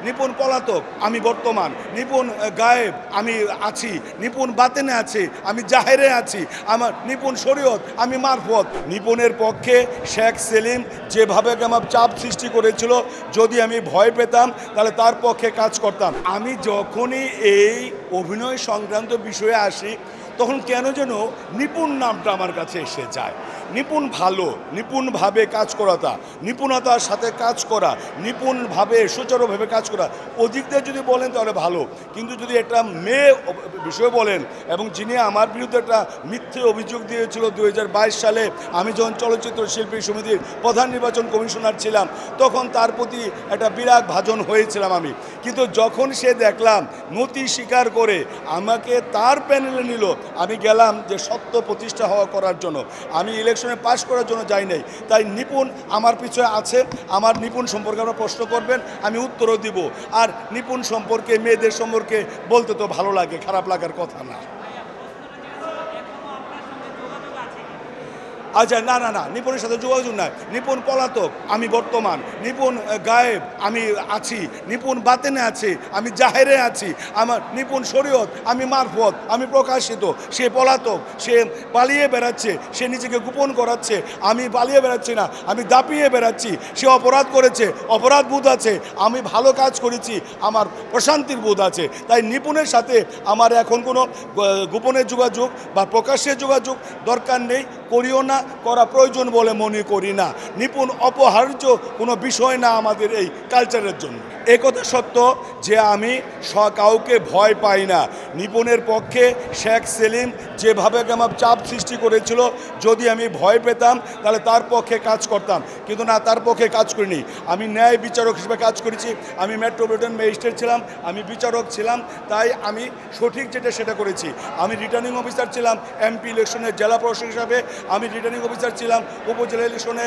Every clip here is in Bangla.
নিপুণ পলাতক আমি বর্তমান, নিপুণ গায়েব আমি আছি, নিপুণ বাতেনে আছে আমি জাহেরে আছি, আমার নিপুণ শরীয়ত আমি মারফত। নিপুণের পক্ষে শেখ সেলিম যেভাবে আমার চাপ সৃষ্টি করেছিল, যদি আমি ভয় পেতাম তাহলে তার পক্ষে কাজ করতাম। আমি যখনই এই অভিনয় সংক্রান্ত বিষয়ে আসি তখন কেন যেন নিপুণ নামটা আমার কাছে এসে যায়। নিপুণ ভালো, নিপুণভাবে কাজ করাটা, নিপুণতার সাথে কাজ করা, নিপুণভাবে সুচারুভাবে কাজ করা, অধিক দিয়ে যদি বলেন তাহলে ভালো। কিন্তু যদি একটা মেয়ে বিষয় বলেন, এবং যিনি আমার বিরুদ্ধে একটা মিথ্যে অভিযোগ দিয়েছিল 2022 সালে, আমি যখন চলচ্চিত্র শিল্পী সমিতির প্রধান নির্বাচন কমিশনার ছিলাম, তখন তার প্রতি একটা বিরাগ ভাজন হয়েছিলাম আমি। কিন্তু যখন সে দেখলাম নথি স্বীকার করে আমাকে তার প্যানেলে নিল, আমি গেলাম যে সত্য প্রতিষ্ঠা হওয়া করার জন্য, আমি ইলেকশনে পাশ করার জন্য যাই নাই। তাই নিপুণ আমার পিছনে আছে। আমার নিপুণ সম্পর্কে আপনারা প্রশ্ন করবেন, আমি উত্তরও দিব। আর নিপুণ সম্পর্কে, মেয়েদের সম্পর্কে বলতে তো ভালো লাগে, খারাপ লাগার কথা না। আচ্ছা, না না না, নিপুণের সাথে যোগাযোগ নাই। নিপুণ পলাতক আমি বর্তমান, নিপুণ গায়েব আমি আছি, নিপুণ বাতেনে আছে আমি জাহেরে আছি, আমার নিপুণ শরীয়ত আমি মারফত, আমি প্রকাশিত। সে পলাতক, সে পালিয়ে বেড়াচ্ছে, সে নিজেকে গোপন করাচ্ছে। আমি পালিয়ে বেড়াচ্ছি না, আমি দাপিয়ে বেড়াচ্ছি। সে অপরাধ করেছে, অপরাধ বোধ আছে। আমি ভালো কাজ করেছি, আমার প্রশান্তির বোধ আছে। তাই নিপুণের সাথে আমার এখন কোনো গোপনের যোগাযোগ বা প্রকাশের যোগাযোগ দরকার নেই, করিও না, করা প্রয়োজন বলে মনে করি না। নিপুণ অপহার্য কোনো বিষয় না আমাদের এই কালচারের জন্য। একথা সত্য যে আমি কাউকে ভয় পাই না। নিপুণের পক্ষে শেখ সেলিম যেভাবে আমার চাপ সৃষ্টি করেছিল, যদি আমি ভয় পেতাম তাহলে তার পক্ষে কাজ করতাম। কিন্তু না, তার পক্ষে কাজ করিনি। আমি ন্যায় বিচারক হিসেবে কাজ করেছি। আমি মেট্রোপলিটন ম্যাজিস্ট্রেট ছিলাম, আমি বিচারক ছিলাম, তাই আমি সঠিক যেটা সেটা করেছি। আমি রিটার্নিং অফিসার ছিলাম এমপি ইলেকশনের জেলা প্রশাসক হিসাবে, আমি রিটার্নিং অফিসার ছিলাম উপজেলা ইলেকশনে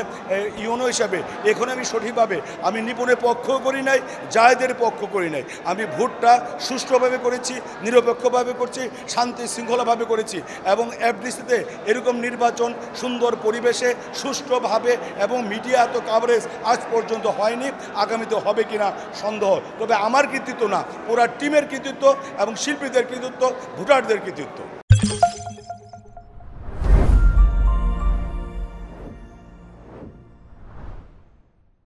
ইউনো হিসাবে। এখন আমি সঠিকভাবে, আমি নিপুণের পক্ষও করি নাই, জায়েদের পক্ষ করি নাই। আমি ভোটটা সুষ্ঠুভাবে করেছি, নিরপেক্ষভাবে করছি, শান্তি শৃঙ্খলাভাবে করেছি। এবং এফডিসিতে এরকম নির্বাচন সুন্দর পরিবেশে সুষ্ঠুভাবে এবং মিডিয়া এত কাভারেজ আজ পর্যন্ত হয়নি, আগামীতে হবে কিনা সন্দেহ। তবে আমার কৃতিত্ব না, পুরা টিমের কৃতিত্ব এবং শিল্পীদের কৃতিত্ব, ভোটারদের কৃতিত্ব।